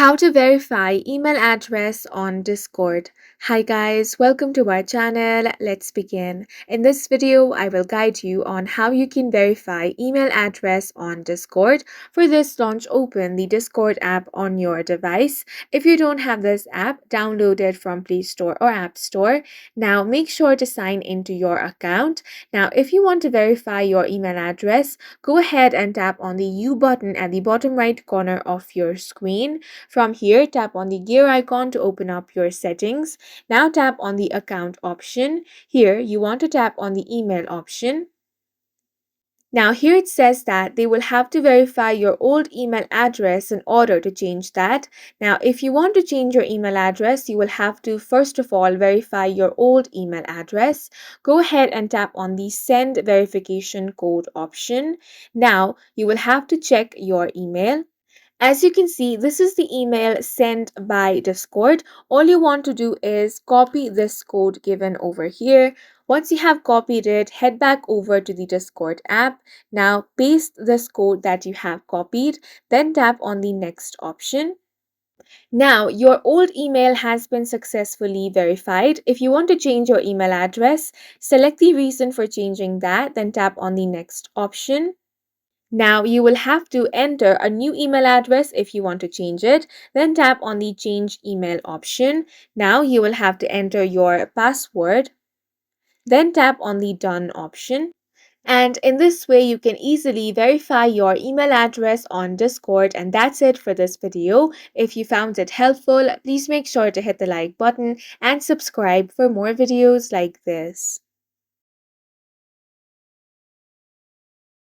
How to verify email address on Discord. Hi guys, welcome to our channel. Let's begin. In this video, I will guide you on how you can verify email address on Discord. For this, launch open the Discord app on your device. If you don't have this app, download it from Play Store or App Store. Now make sure to sign into your account. Now if you want to verify your email address, go ahead and tap on the U button at the bottom right corner of your screen. From here, tap on the gear icon to open up your settings. Now tap on the account option. Here, you want to tap on the email option. Now here it says that they will have to verify your old email address in order to change that. Now if you want to change your email address, you will have to first of all verify your old email address. Go ahead and tap on the send verification code option. Now you will have to check your email. As you can see, this is the email sent by Discord. All you want to do is copy this code given over here. Once you have copied it, head back over to the Discord app. Now paste this code that you have copied, then tap on the next option. Now, your old email has been successfully verified. If you want to change your email address, select the reason for changing that, then tap on the next option. Now you will have to enter a new email address if you want to change it. Then tap on the change email option. Now you will have to enter your password. Then tap on the done option. And in this way, you can easily verify your email address on Discord. And that's it for this video. If you found it helpful, please make sure to hit the like button and subscribe for more videos like this.